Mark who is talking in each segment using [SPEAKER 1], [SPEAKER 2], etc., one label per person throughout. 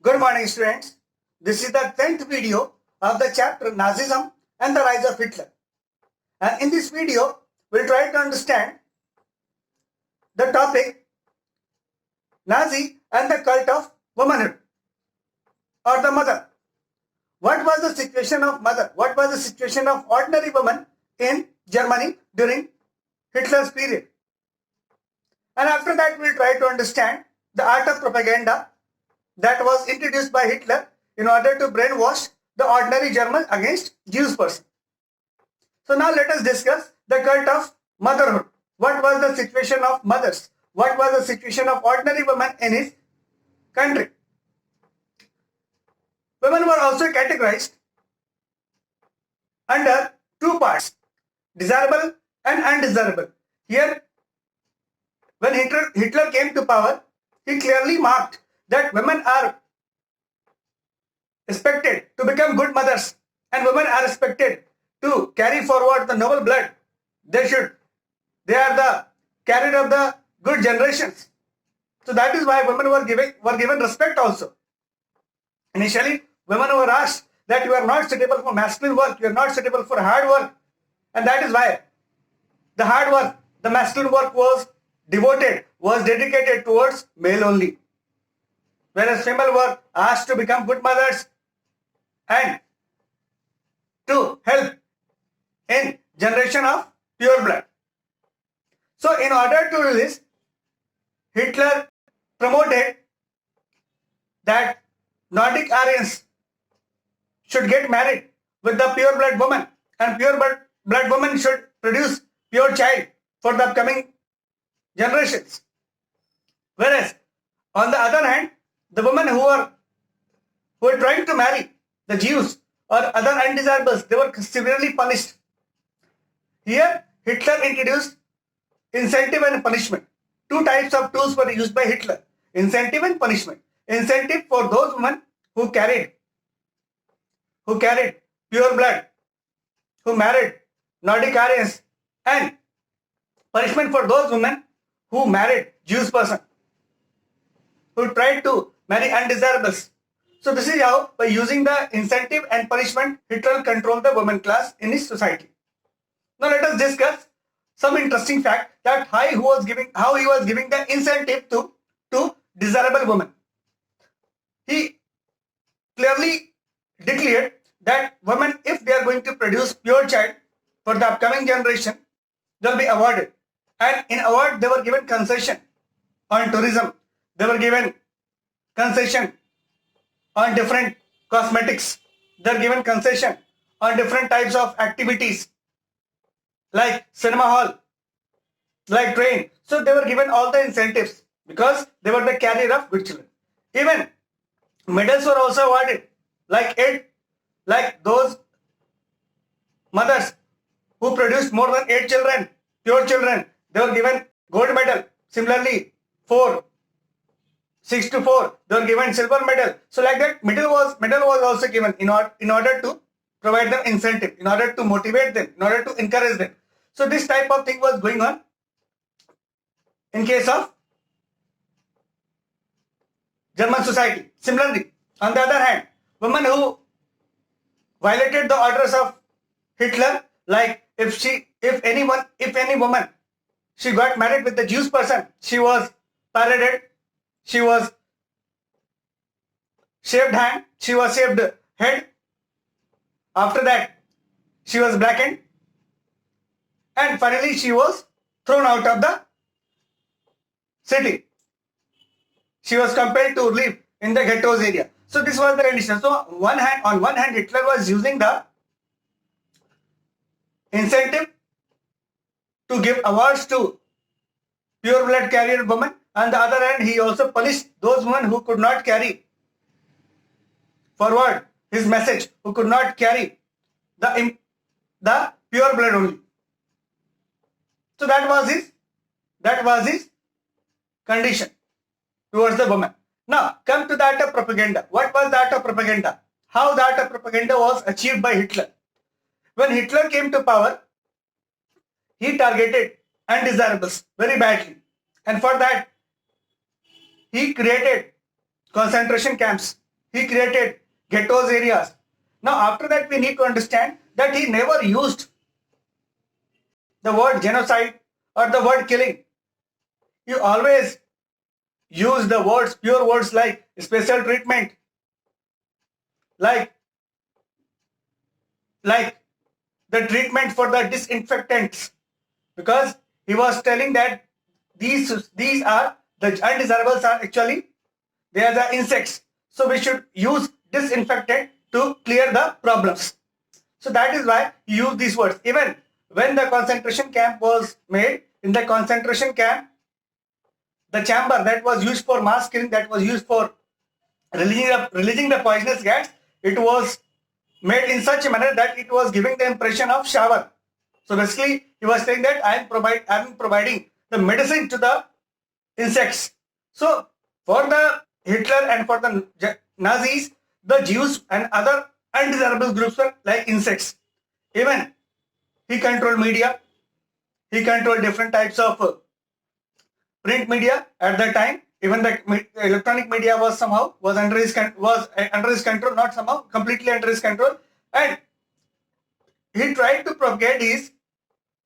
[SPEAKER 1] Good morning, students. This is the 10th video of the chapter Nazism and the Rise of Hitler. And in this video, we'll try to understand the topic Nazi and the cult of womanhood or the mother. What was the situation of mother? What was the situation of ordinary woman in Germany during Hitler's period? And after that, we'll try to understand the art of propaganda that was introduced by Hitler in order to brainwash the ordinary German against Jewish person. So now let us discuss the cult of motherhood. What was the situation of mothers? What was the situation of ordinary women in his country? Women were also categorized under two parts, desirable and undesirable. Here, when Hitler came to power, he clearly marked that women are expected to become good mothers and women are expected to carry forward the noble blood. They are the carrier of the good generations. So that is why women were given respect also. Initially, women were asked that you are not suitable for masculine work, you are not suitable for hard work. And that is why the hard work, the masculine work was dedicated towards male only. Whereas female were asked to become good mothers and to help in generation of pure blood. So in order to do this, Hitler promoted that Nordic Aryans should get married with the pure blood woman, and pure blood woman should produce pure child for the upcoming generations. Whereas on the other hand, the women who were trying to marry the Jews or other undesirables, they were severely punished. Here, Hitler introduced incentive and punishment. Two types of tools were used by Hitler: incentive and punishment. Incentive for those women who carried pure blood, who married Nordic Aryans, and punishment for those women who married Jewish person, who tried to marry undesirables. So this is how, by using the incentive and punishment, Hitler controlled the women class in his society. Now let us discuss some interesting fact that how he was giving the incentive to desirable women. He clearly declared that women, if they are going to produce pure child for the upcoming generation, they'll be awarded. And in award, they were given concession on tourism. They were given concession on different cosmetics. They're given concession on different types of activities like cinema hall, like train. So they were given all the incentives because they were the carrier of good children. Even medals were also awarded, like those mothers who produced more than 8 children, pure children, they were given gold medal. Similarly, 6 to 4, they were given silver medal. So like that, medal was also given in order to provide them incentive, in order to motivate them, in order to encourage them. So this type of thing was going on in case of German society. Similarly, on the other hand, women who violated the orders of Hitler, like if any woman, she got married with the Jewish person, she was paraded, she was shaved hand, she was shaved head. After that, she was blackened, and finally she was thrown out of the city. She was compelled to live in the ghettos area. So this was the condition. So on one hand, Hitler was using the incentive to give awards to pure blood carrier women. On the other hand, he also punished those women who could not carry forward his message, who could not carry the pure blood only. So that was his condition towards the woman. Now come to the art of propaganda. What was the art of propaganda? How the art of propaganda was achieved by Hitler? When Hitler came to power, he targeted undesirables very badly, and for that he created concentration camps. He created ghettos areas. Now after that we need to understand that he never used the word genocide or the word killing. He always used the words, pure words like special treatment, like the treatment for the disinfectants, because he was telling that these are the undesirables are actually they are the insects, so we should use disinfectant to clear the problems. So that is why he used these words. Even when the concentration camp was made, in the concentration camp, the chamber that was used for mass killing, that was used for releasing the poisonous gas, it was made in such a manner that it was giving the impression of shower. So basically, he was saying that I am providing the medicine to the insects. So for the Hitler and for the Nazis, the Jews and other undesirable groups were like insects. Even he controlled media. He controlled different types of print media at that time. Even the electronic media was under his control, not somehow completely under his control, and he tried to propagate his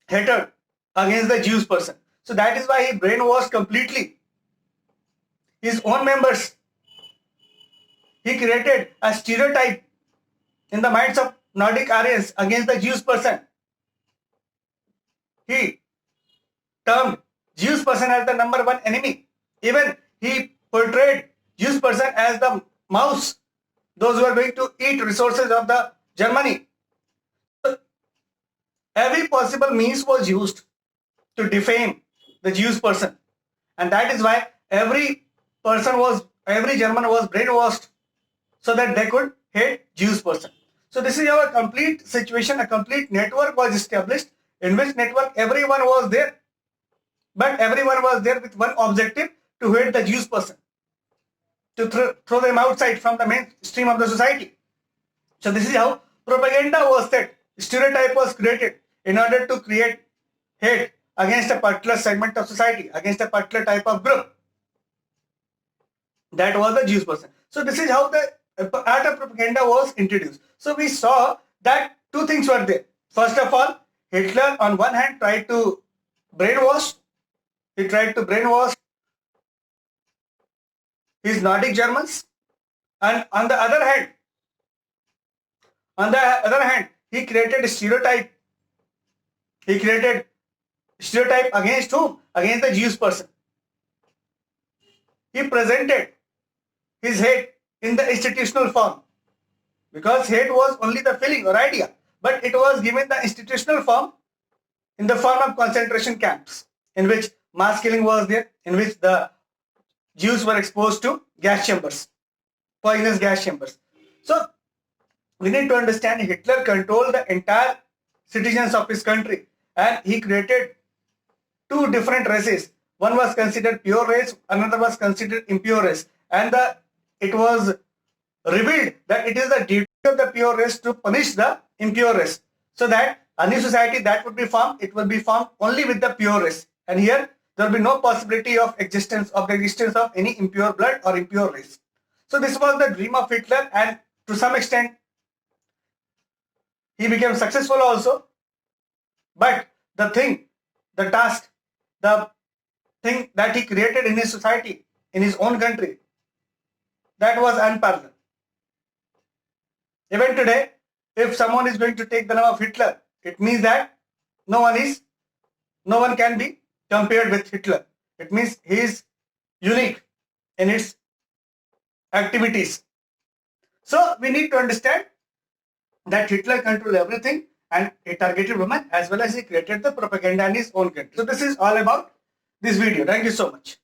[SPEAKER 1] hatred against the Jews person. So that is why he brainwashed completely his own members. He created a stereotype in the minds of Nordic Aryans against the Jews person. He termed Jews person as the number one enemy. Even he portrayed Jews person as the mouse, those who are going to eat resources of the Germany. So every possible means was used to defame the Jews person, and that is why every German was brainwashed so that they could hate Jews person. So this is our complete situation. A complete network was established, in which network everyone was there, but everyone was there with one objective: to hate the Jews person, to throw them outside from the mainstream of the society. So this is how propaganda was set. Stereotype was created in order to create hate against a particular segment of society, against a particular type of group. That was the Jews person. So this is how the art of propaganda was introduced. So we saw that two things were there. First of all, Hitler on one hand tried to brainwash. He tried to brainwash his Nordic Germans, and on the other hand, he created a stereotype. He created stereotype against whom? Against the Jews person. He presented his hate in the institutional form, because hate was only the feeling or idea, but it was given the institutional form in the form of concentration camps, in which mass killing was there, in which the Jews were exposed to gas chambers, poisonous gas chambers. So we need to understand Hitler controlled the entire citizens of his country, and he created two different races. One was considered pure race, another was considered impure race, and it was revealed that it is the duty of the pure race to punish the impure race, so that a new society that would be formed, it will be formed only with the pure race, and here there will be no possibility of existence of any impure blood or impure race. So this was the dream of Hitler, and to some extent he became successful also. But the thing that he created in his society, in his own country, that was unparalleled. Even today, if someone is going to take the name of Hitler, it means that no one can be compared with Hitler. It means he is unique in its activities. So we need to understand that Hitler controlled everything, and he targeted women as well as he created the propaganda in his own country. So this is all about this video. Thank you so much.